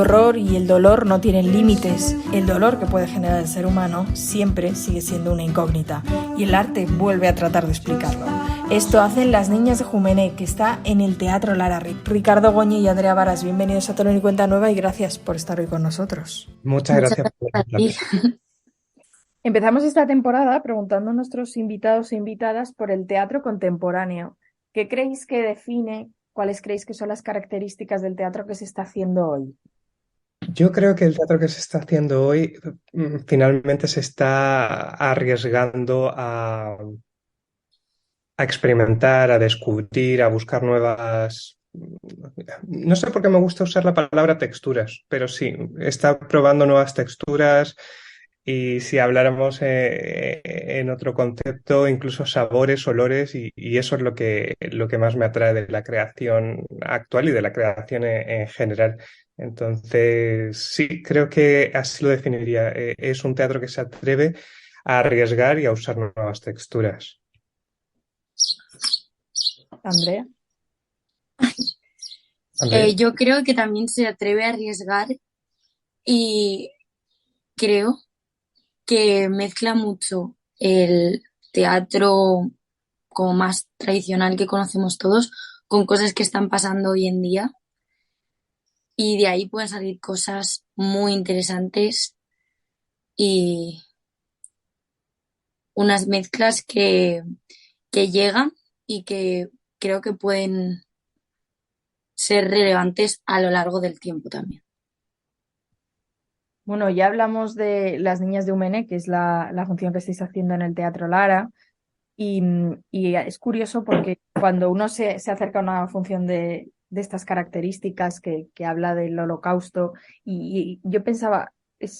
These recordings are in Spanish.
horror y el dolor no tienen límites. El dolor que puede generar el ser humano siempre sigue siendo una incógnita y el arte vuelve a tratar de explicarlo. Esto hacen Las Niñas de Jumene, que está en el Teatro Lara. Ricardo Goñi y Andrea Varas, bienvenidos a Telón y Cuenta Nueva y gracias por estar hoy con nosotros. Muchas Muchas gracias por gracias a la ti. presentación. Empezamos esta temporada preguntando a nuestros invitados e invitadas por el teatro contemporáneo. ¿Qué creéis que define, cuáles creéis que son las características del teatro que se está haciendo hoy? Yo creo que el teatro que se está haciendo hoy finalmente se está arriesgando a experimentar, a descubrir, a buscar nuevas... No sé por qué me gusta usar la palabra texturas, pero sí, está probando nuevas texturas y si habláramos en otro concepto, incluso sabores, olores y eso es lo que más me atrae de la creación actual y de la creación en general. Entonces, sí, creo que así lo definiría. Es un teatro que se atreve a arriesgar y a usar nuevas texturas. Andrea. Andrea. Yo creo que también se atreve a arriesgar y creo que mezcla mucho el teatro como más tradicional que conocemos todos con cosas que están pasando hoy en día y de ahí pueden salir cosas muy interesantes y unas mezclas que llegan y que creo que pueden ser relevantes a lo largo del tiempo también. Bueno, ya hablamos de Las Niñas de Umene, que es la función que estáis haciendo en el Teatro Lara, y es curioso porque cuando uno se acerca a una función de estas características que habla del holocausto, y yo pensaba,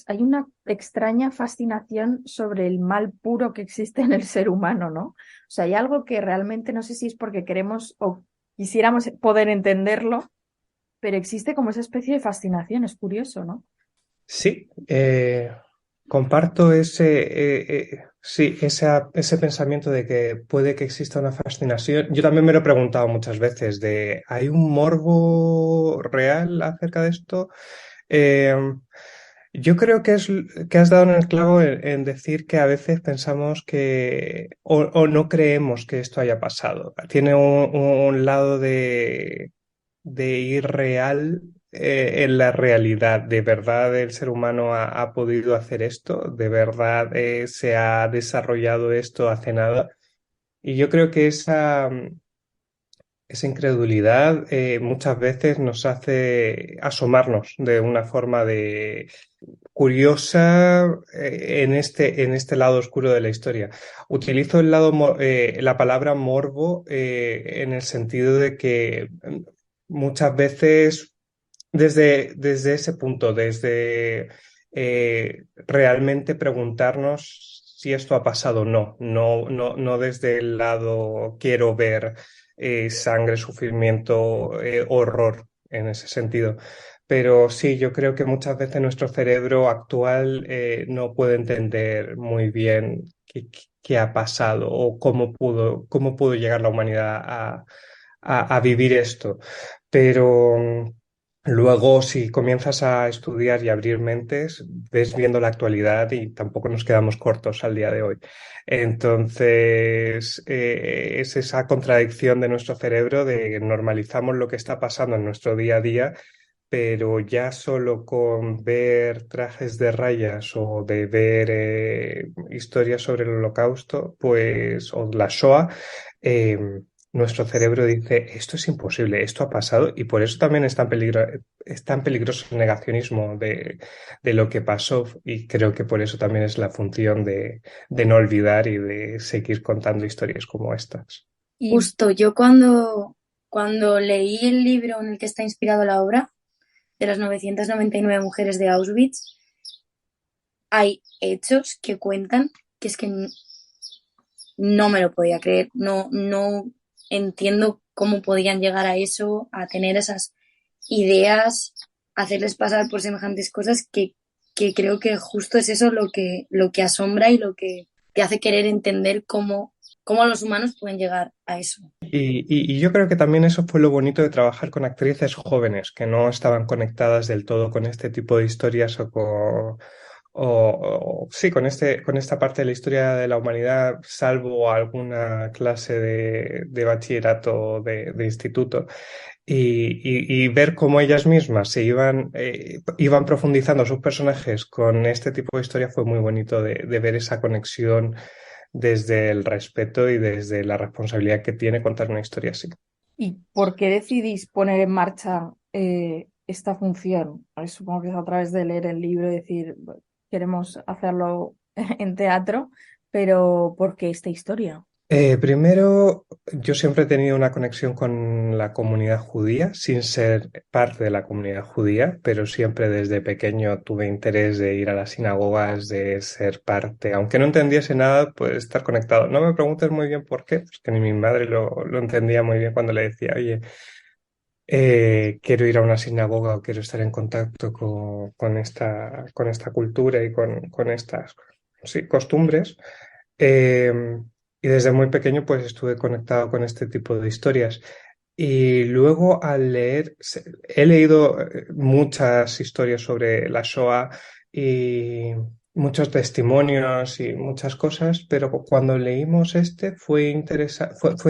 hay una extraña fascinación sobre el mal puro que existe en el ser humano, ¿no? O sea, hay algo que realmente no sé si es porque queremos o quisiéramos poder entenderlo, pero existe como esa especie de fascinación, es curioso, ¿no? Sí, comparto sí, ese pensamiento de que puede que exista una fascinación. Yo también me lo he preguntado muchas veces de, ¿hay un morbo real acerca de esto? Eh, yo creo que has dado en el clavo en decir que a veces pensamos o no creemos que esto haya pasado. Tiene un lado de irreal en la realidad. ¿De verdad el ser humano ha podido hacer esto? ¿De verdad se ha desarrollado esto hace nada? Y yo creo que esa incredulidad muchas veces nos hace asomarnos de una forma curiosa en este lado oscuro de la historia. Utilizo la palabra morbo en el sentido de que muchas veces desde ese punto, desde realmente preguntarnos si esto ha pasado o no, no desde el lado quiero ver sangre, sufrimiento, horror en ese sentido. Pero sí, yo creo que muchas veces nuestro cerebro actual no puede entender muy bien qué ha pasado o cómo pudo llegar la humanidad a vivir esto. Pero luego, si comienzas a estudiar y abrir mentes, ves viendo la actualidad y tampoco nos quedamos cortos al día de hoy. Entonces, es esa contradicción de nuestro cerebro de normalizamos lo que está pasando en nuestro día a día, pero ya solo con ver trajes de rayas o de ver historias sobre el Holocausto, pues, o la Shoah, eh, nuestro cerebro dice, esto es imposible, esto ha pasado, y por eso también es tan peligroso el negacionismo de lo que pasó, y creo que por eso también es la función de no olvidar y de seguir contando historias como estas. Y Justo yo cuando leí el libro en el que está inspirado la obra de las 999 mujeres de Auschwitz, hay hechos que cuentan que es que no me lo podía creer, no entiendo cómo podían llegar a eso, a tener esas ideas, hacerles pasar por semejantes cosas que creo que justo es eso lo que asombra y lo que te hace querer entender cómo cómo los humanos pueden llegar a eso. Y yo creo que también eso fue lo bonito de trabajar con actrices jóvenes que no estaban conectadas del todo con este tipo de historias sí, con esta parte de la historia de la humanidad, salvo alguna clase de bachillerato o de instituto, y ver cómo ellas mismas iban profundizando sus personajes con este tipo de historia fue muy bonito de ver esa conexión desde el respeto y desde la responsabilidad que tiene contar una historia así. ¿Y por qué decidís poner en marcha esta función? Supongo que es a través de leer el libro y decir, "Bueno, queremos hacerlo en teatro, pero ¿por qué esta historia?". Primero, yo siempre he tenido una conexión con la comunidad judía, sin ser parte de la comunidad judía, pero siempre desde pequeño tuve interés de ir a las sinagogas, de ser parte, aunque no entendiese nada, pues estar conectado. No me preguntes muy bien por qué, porque ni mi madre lo entendía muy bien cuando le decía, oye, quiero ir a una sinagoga o quiero estar en contacto con esta cultura y con estas, sí, costumbres. Eh, y desde muy pequeño pues estuve conectado con este tipo de historias. Y luego al leer, he leído muchas historias sobre la Shoah y muchos testimonios y muchas cosas, pero cuando leímos este fue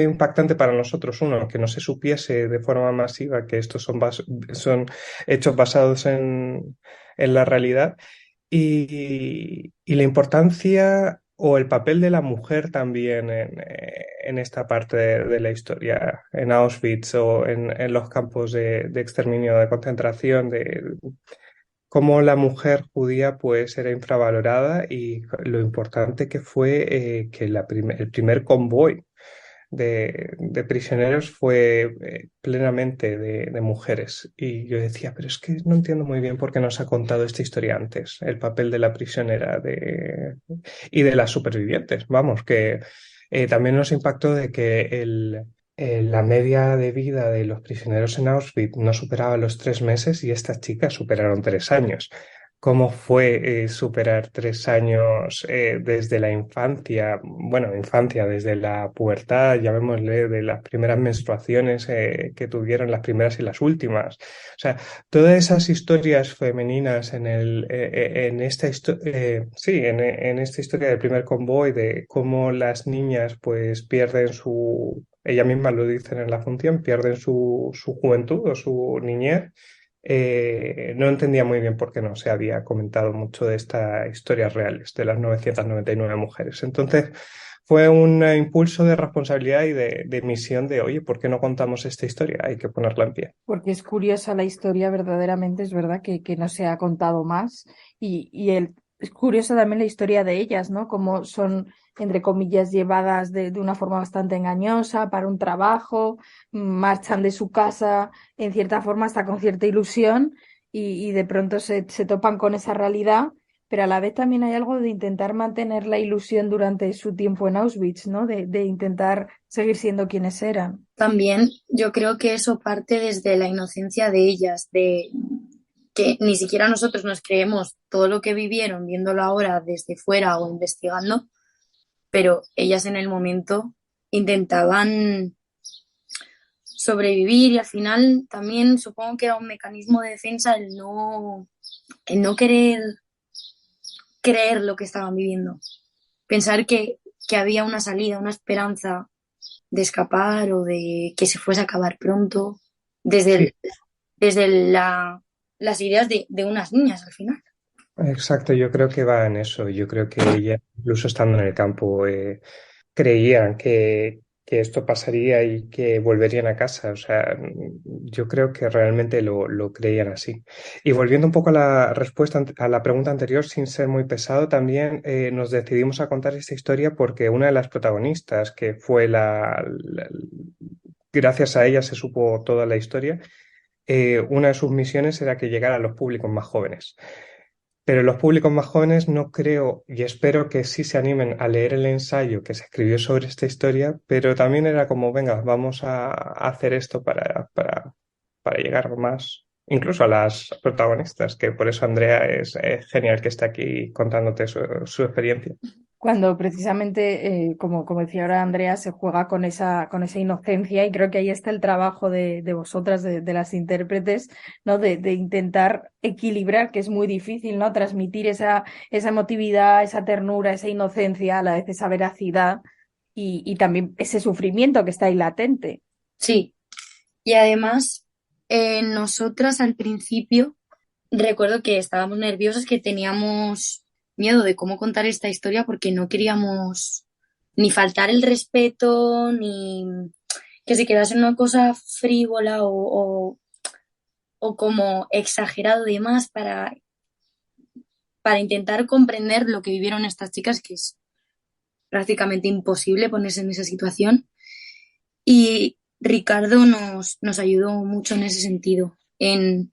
impactante para nosotros, uno, que no se supiese de forma masiva que estos son hechos basados en la realidad y la importancia o el papel de la mujer también en esta parte de la historia, en Auschwitz o en los campos de exterminio, de concentración, de cómo la mujer judía pues era infravalorada y lo importante que fue que el primer convoy de prisioneros fue plenamente de mujeres. Y yo decía, pero es que no entiendo muy bien por qué no se ha contado esta historia antes, el papel de la prisionera y de las supervivientes. Vamos, que también nos impactó de que la media de vida de los prisioneros en Auschwitz no superaba los 3 meses y estas chicas superaron 3 años. ¿Cómo fue superar 3 años desde la infancia, bueno, infancia, desde la pubertad, llamémosle, de las primeras menstruaciones que tuvieron, las primeras y las últimas? O sea, todas esas historias femeninas en esta historia del primer convoy, de cómo las niñas pues pierden ellas mismas lo dicen en la función, pierden su juventud o su niñez. No entendía muy bien por qué no se había comentado mucho de estas historias reales, de las 999 mujeres. Entonces, fue un impulso de responsabilidad y de misión de, oye, ¿por qué no contamos esta historia? Hay que ponerla en pie. Porque es curiosa la historia, verdaderamente, es verdad que no se ha contado más. Es curiosa también la historia de ellas, ¿no? Cómo son, entre comillas, llevadas de una forma bastante engañosa para un trabajo, marchan de su casa, en cierta forma, hasta con cierta ilusión, y de pronto se topan con esa realidad, pero a la vez también hay algo de intentar mantener la ilusión durante su tiempo en Auschwitz, ¿no? De intentar seguir siendo quienes eran. También yo creo que eso parte desde la inocencia de ellas, de que ni siquiera nosotros nos creemos todo lo que vivieron viéndolo ahora desde fuera o investigando, pero ellas en el momento intentaban sobrevivir y al final también supongo que era un mecanismo de defensa el no querer creer lo que estaban viviendo, pensar que había una salida, una esperanza de escapar o de que se fuese a acabar pronto, desde, Sí, desde las ideas de unas niñas al final. exacto, yo creo que va en eso. Yo creo que ella, incluso estando en el campo, creían que esto pasaría y que volverían a casa. O sea, yo creo que realmente lo creían así. Y volviendo un poco a la respuesta, a la pregunta anterior, sin ser muy pesado, también nos decidimos a contar esta historia porque una de las protagonistas, que fue gracias a ella se supo toda la historia, una de sus misiones era que llegara a los públicos más jóvenes. Pero los públicos más jóvenes no creo y espero que sí se animen a leer el ensayo que se escribió sobre esta historia, pero también era como, venga, vamos a hacer esto para llegar más, incluso a las protagonistas, que por eso Andrea es genial que esté aquí contándote su experiencia. Cuando precisamente, como decía ahora Andrea, se juega con esa inocencia y creo que ahí está el trabajo de vosotras, de las intérpretes, ¿no? De intentar equilibrar, que es muy difícil, ¿no? Transmitir esa emotividad, esa ternura, esa inocencia, a la vez esa veracidad y también ese sufrimiento que está ahí latente. Sí, y además, nosotras al principio recuerdo que estábamos nerviosas, que teníamos miedo de cómo contar esta historia porque no queríamos ni faltar el respeto, ni que se quedase en una cosa frívola o como exagerado de más para intentar comprender lo que vivieron estas chicas, que es prácticamente imposible ponerse en esa situación. Y Ricardo nos ayudó mucho en ese sentido, en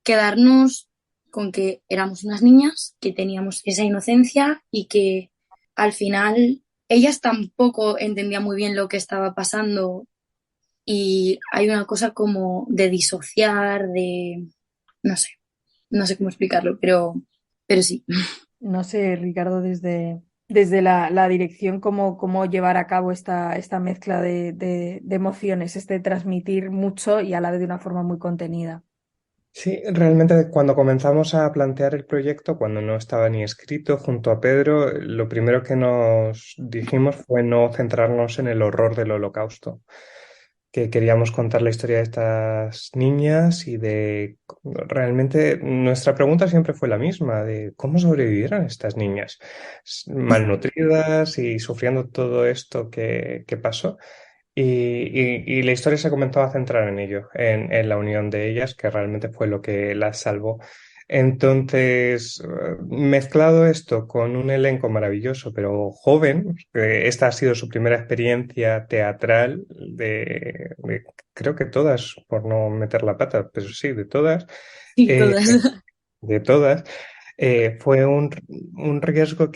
quedarnos con que éramos unas niñas, que teníamos esa inocencia y que al final ellas tampoco entendían muy bien lo que estaba pasando y hay una cosa como de disociar, de no sé, no sé cómo explicarlo, pero sí. No sé, Ricardo, desde la dirección, cómo llevar a cabo esta mezcla de emociones, este transmitir mucho y a la vez de una forma muy contenida. Sí, realmente cuando comenzamos a plantear el proyecto, cuando no estaba ni escrito junto a Pedro, lo primero que nos dijimos fue no centrarnos en el horror del Holocausto, que queríamos contar la historia de estas niñas y de realmente nuestra pregunta siempre fue la misma, de cómo sobrevivieron estas niñas, malnutridas y sufriendo todo esto que pasó. Y la historia se comenzó a centrar en ello, en la unión de ellas, que realmente fue lo que las salvó. Entonces, mezclado esto con un elenco maravilloso, pero joven, que esta ha sido su primera experiencia teatral creo que todas, por no meter la pata, pero sí, de todas, Sí, eh, todas. de todas, fue un riesgo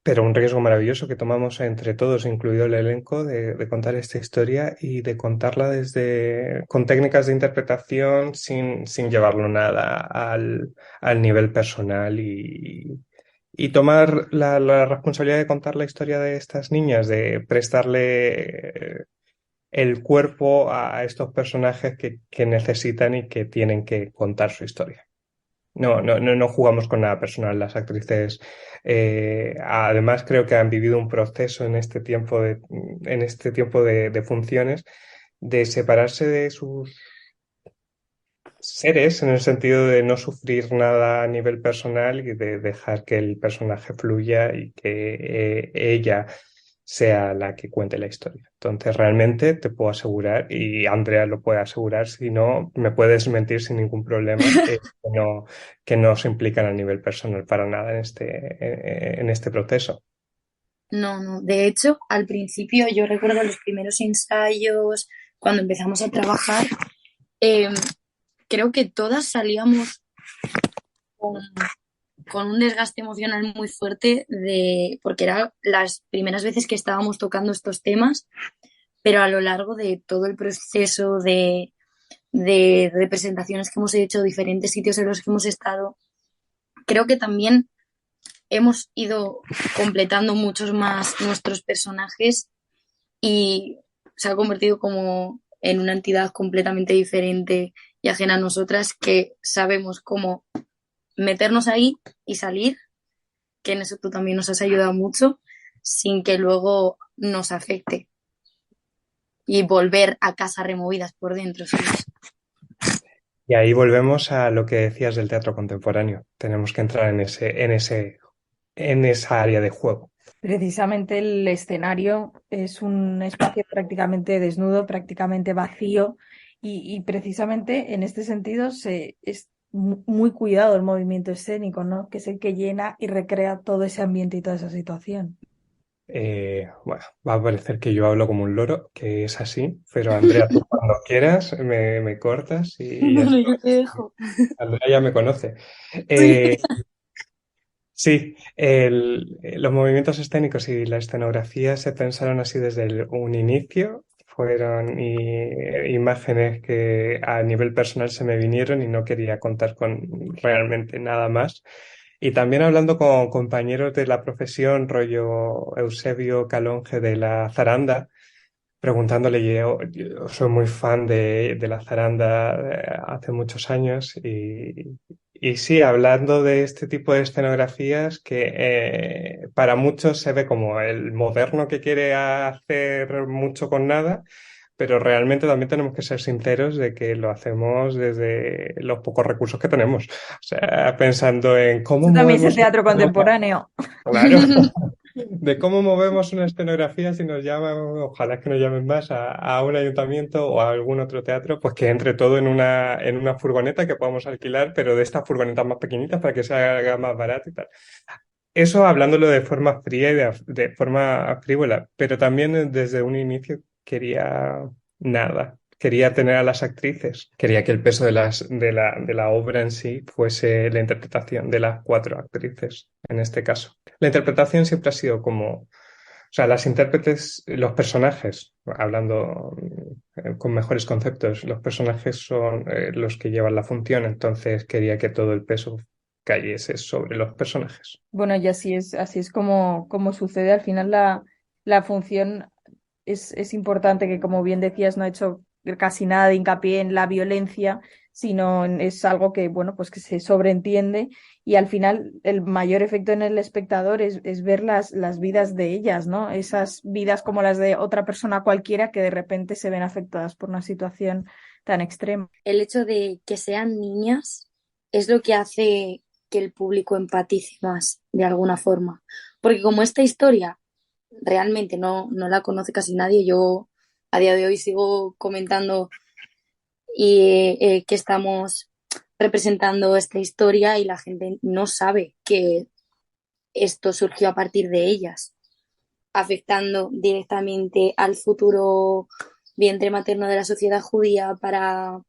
pero un riesgo maravilloso que tomamos entre todos, incluido el elenco, de contar esta historia y de contarla con técnicas de interpretación sin llevarlo nada al nivel personal y tomar la responsabilidad de contar la historia de estas niñas, de prestarle el cuerpo a estos personajes que necesitan y que tienen que contar su historia. No jugamos con nada personal. Las actrices, además, creo que han vivido un proceso en este tiempo de funciones de separarse de sus seres en el sentido de no sufrir nada a nivel personal y de dejar que el personaje fluya y que ella sea la que cuente la historia. Entonces, realmente te puedo asegurar, y Andrea lo puede asegurar, si no, me puedes mentir sin ningún problema, que no se implican a nivel personal para nada en este proceso. No, no. De hecho, al principio yo recuerdo los primeros ensayos, cuando empezamos a trabajar, eh, creo que todas salíamos con, con un desgaste emocional muy fuerte porque eran las primeras veces que estábamos tocando estos temas, pero a lo largo de todo el proceso de representaciones que hemos hecho, diferentes sitios en los que hemos estado, creo que también hemos ido completando muchos más nuestros personajes y se ha convertido como en una entidad completamente diferente y ajena a nosotras que sabemos cómo meternos ahí y salir, que en eso tú también nos has ayudado mucho, sin que luego nos afecte y volver a casa removidas por dentro, ¿sabes? Y ahí volvemos a lo que decías del teatro contemporáneo. Tenemos que entrar en esa área de juego. Precisamente el escenario es un espacio prácticamente desnudo, prácticamente vacío y precisamente en este sentido es muy cuidado el movimiento escénico, ¿no? Que es el que llena y recrea todo ese ambiente y toda esa situación. Bueno, va a parecer que yo hablo como un loro, que es así, pero Andrea, tú cuando quieras me cortas y ya No, no, está. yo te dejo. Andrea ya me conoce. Sí. Eh, sí, los movimientos escénicos y la escenografía se pensaron así desde un inicio. Fueron imágenes que a nivel personal se me vinieron y no quería contar con realmente nada más. Y también hablando con compañeros de la profesión, rollo Eusebio Calonge de la Zaranda, preguntándole, yo soy muy fan de la zaranda hace muchos años y sí, hablando de este tipo de escenografías que para muchos se ve como el moderno que quiere hacer mucho con nada, pero realmente también tenemos que ser sinceros de que lo hacemos desde los pocos recursos que tenemos. O sea, pensando en cómo Eso también es el movemos teatro una contemporáneo. Claro, de cómo movemos una escenografía si nos llaman, ojalá que nos llamen más a un ayuntamiento o a algún otro teatro, pues que entre todo en una furgoneta que podamos alquilar, pero de estas furgonetas más pequeñitas para que se haga más barato y tal. Eso hablándolo de forma fría y de forma frívola, pero también desde un inicio quería nada. Quería tener a las actrices, quería que el peso de la obra en sí fuese la interpretación de las cuatro actrices, en este caso. La interpretación siempre ha sido como, o sea, las intérpretes, los personajes, hablando con mejores conceptos, los personajes son los que llevan la función, entonces quería que todo el peso cayese sobre los personajes. Bueno, y así es como sucede. Al final la función es importante que, como bien decías, no ha hecho casi nada de hincapié en la violencia, sino es algo que, bueno, pues que se sobreentiende y al final el mayor efecto en el espectador es ver las vidas de ellas, ¿no? Esas vidas como las de otra persona cualquiera que de repente se ven afectadas por una situación tan extrema. El hecho de que sean niñas es lo que hace que el público empatice más, de alguna forma. Porque como esta historia realmente no la conoce casi nadie, yo a día de hoy sigo comentando que estamos representando esta historia y la gente no sabe que esto surgió a partir de ellas, afectando directamente al futuro vientre materno de la sociedad judía para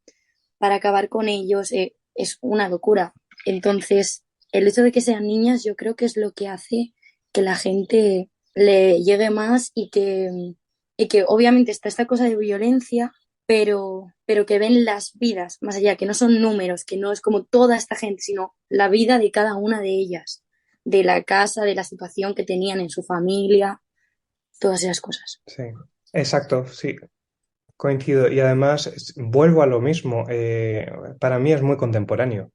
acabar con ellos. Es una locura. Entonces, el hecho de que sean niñas yo creo que es lo que hace que la gente le llegue más y que obviamente está esta cosa de violencia, pero que ven las vidas más allá, que no son números, que no es como toda esta gente, sino la vida de cada una de ellas, de la casa, de la situación que tenían en su familia, todas esas cosas. Sí, exacto, sí. Coincido. Y además vuelvo a lo mismo. Para mí es muy contemporáneo.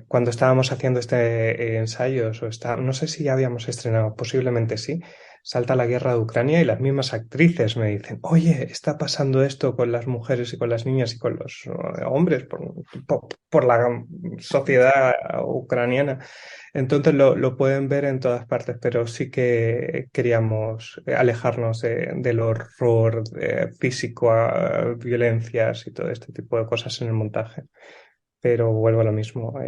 Cuando estábamos haciendo este ensayo, no sé si ya habíamos estrenado, posiblemente sí, salta la guerra de Ucrania y las mismas actrices me dicen, oye, está pasando esto con las mujeres y con las niñas y con los hombres por la sociedad ucraniana. Entonces lo pueden ver en todas partes, pero sí que queríamos alejarnos del horror físico a violencias y todo este tipo de cosas en el montaje. Pero vuelvo a lo mismo.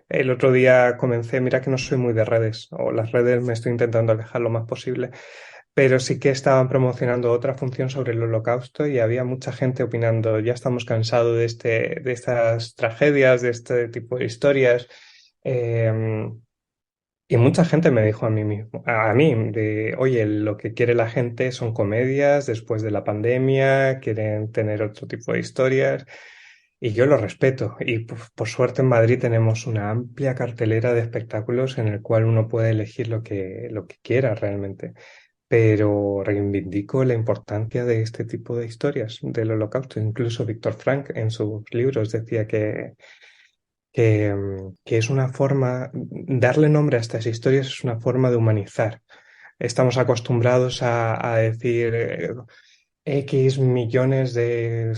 El otro día comencé, mira que no soy muy de redes, o las redes me estoy intentando alejar lo más posible, pero sí que estaban promocionando otra función sobre el Holocausto y había mucha gente opinando, ya estamos cansados de estas tragedias, de este tipo de historias. Eh, y mucha gente me dijo a mí mismo, a mí, de, oye, lo que quiere la gente son comedias después de la pandemia, quieren tener otro tipo de historias, y yo lo respeto. Y por suerte en Madrid tenemos una amplia cartelera de espectáculos en el cual uno puede elegir lo que quiera realmente. Pero reivindico la importancia de este tipo de historias del Holocausto. Incluso Víctor Frank en sus libros decía que es una forma, darle nombre a estas historias es una forma de humanizar. Estamos acostumbrados a decir X millones de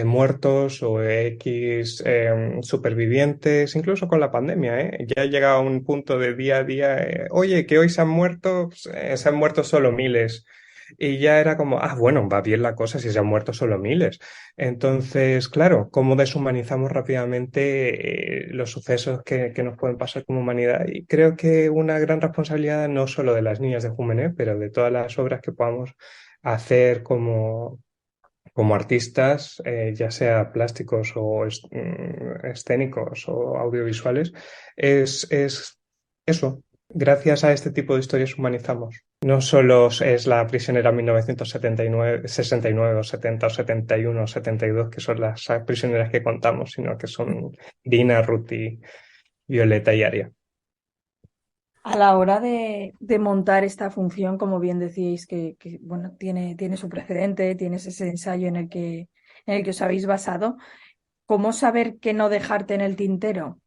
muertos o X supervivientes, incluso con la pandemia, ¿eh? Ya llega a un punto de día a día, oye, que hoy se han muerto, pues, se han muerto solo miles. Y ya era como, ah, bueno, va bien la cosa si se han muerto solo miles. Entonces, claro, cómo deshumanizamos rápidamente los sucesos que nos pueden pasar como humanidad. Y creo que una gran responsabilidad no solo de las niñas de Júmenes, pero de todas las obras que podamos hacer como artistas, ya sea plásticos o escénicos o audiovisuales, es eso. Gracias a este tipo de historias humanizamos. No solo es la prisionera 1979, 69 o 70 o 71 o 72, que son las prisioneras que contamos, sino que son Dina, Ruth Violeta y Aria. A la hora de montar esta función, como bien decíais, bueno, tiene su precedente, tienes ese ensayo en el que os habéis basado, ¿cómo saber que no dejarte en el tintero?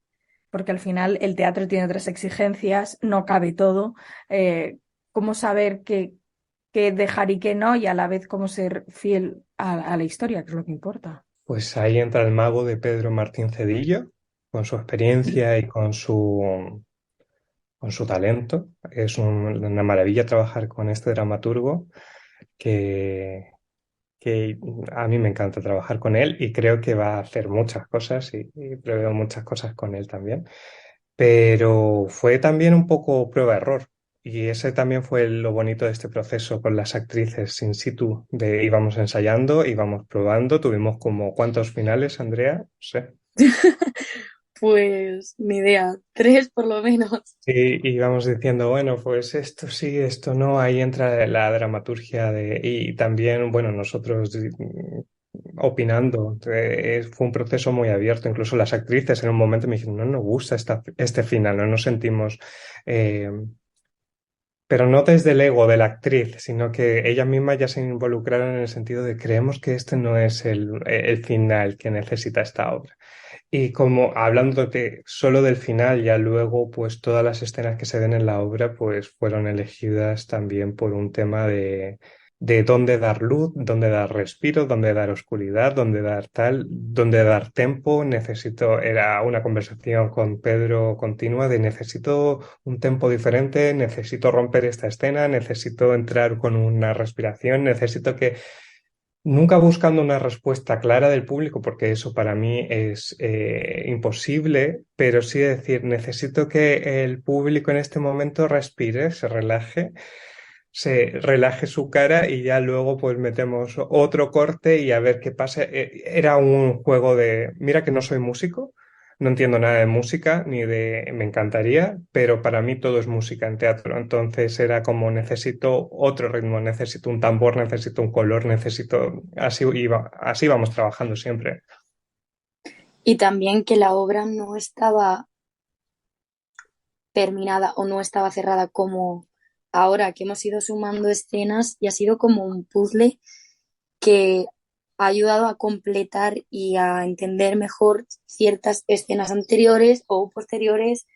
Porque al final el teatro tiene otras exigencias, no cabe todo. ¿Cómo saber qué dejar y qué no? Y a la vez cómo ser fiel a la historia, que es lo que importa. Pues ahí entra el mago de Pedro Martín Cedillo, con su experiencia y con su talento. Es una maravilla trabajar con este dramaturgo que, que a mí me encanta trabajar con él y creo que va a hacer muchas cosas y preveo muchas cosas con él también. Pero fue también un poco prueba-error. Y ese también fue lo bonito de este proceso con las actrices in situ, de íbamos ensayando, íbamos probando, tuvimos como ¿cuántos finales, Andrea? No sé. Pues ni idea, 3 por lo menos. Y íbamos diciendo, bueno, pues esto sí, esto no, ahí entra la dramaturgia y también, bueno, nosotros opinando. Fue un proceso muy abierto. Incluso las actrices en un momento me dijeron, no nos gusta este final, no nos sentimos, eh, pero no desde el ego de la actriz, sino que ellas mismas ya se involucraron en el sentido de creemos que este no es el final que necesita esta obra. Y como hablando solo del final, ya luego, pues todas las escenas que se ven en la obra, pues fueron elegidas también por un tema de dónde dar luz, dónde dar respiro, dónde dar oscuridad, dónde dar tal, dónde dar tempo. Era una conversación con Pedro continua de necesito un tempo diferente, necesito romper esta escena, necesito entrar con una respiración, necesito que nunca buscando una respuesta clara del público, porque eso para mí es imposible, pero sí decir, necesito que el público en este momento respire, se relaje su cara y ya luego pues metemos otro corte y a ver qué pasa. Era un juego de, mira que no soy músico, no entiendo nada de música, ni de, me encantaría, pero para mí todo es música en teatro. Entonces era como necesito otro ritmo, necesito un tambor, necesito un color, así vamos trabajando siempre. Y también que la obra no estaba terminada o no estaba cerrada como ahora que hemos ido sumando escenas y ha sido como un puzzle que ha ayudado a completar y a entender mejor ciertas escenas anteriores o posteriores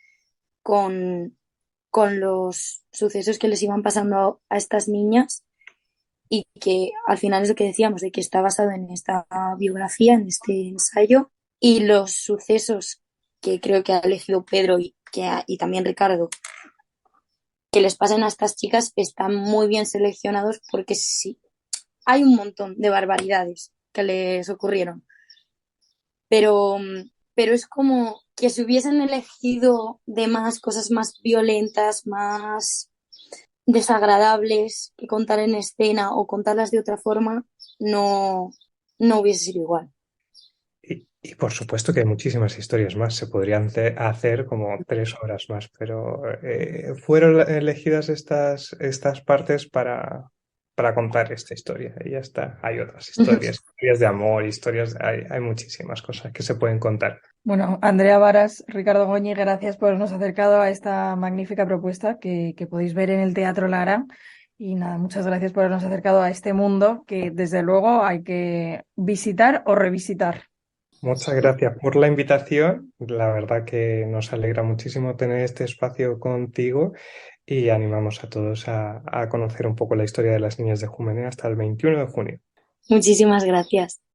con, con los sucesos que les iban pasando a estas niñas y que al final es lo que decíamos, de que está basado en esta biografía, en este ensayo, y los sucesos que creo que ha elegido Pedro y también Ricardo, que les pasen a estas chicas, están muy bien seleccionados porque sí, hay un montón de barbaridades que les ocurrieron, pero, pero es como que si hubiesen elegido de más cosas más violentas, más desagradables que contar en escena o contarlas de otra forma, no, no hubiese sido igual. Y por supuesto que hay muchísimas historias más, se podrían hacer como 3 horas más, pero fueron elegidas estas partes para contar esta historia y ya está. Hay otras historias, historias de amor, hay muchísimas cosas que se pueden contar. Bueno, Andrea Varas, Ricardo Goñi, gracias por habernos acercado a esta magnífica propuesta que podéis ver en el Teatro Lara. Y nada, muchas gracias por habernos acercado a este mundo que desde luego hay que visitar o revisitar. Muchas gracias por la invitación. La verdad que nos alegra muchísimo tener este espacio contigo y animamos a todos a conocer un poco la historia de las niñas de Jumene hasta el 21 de junio. Muchísimas gracias.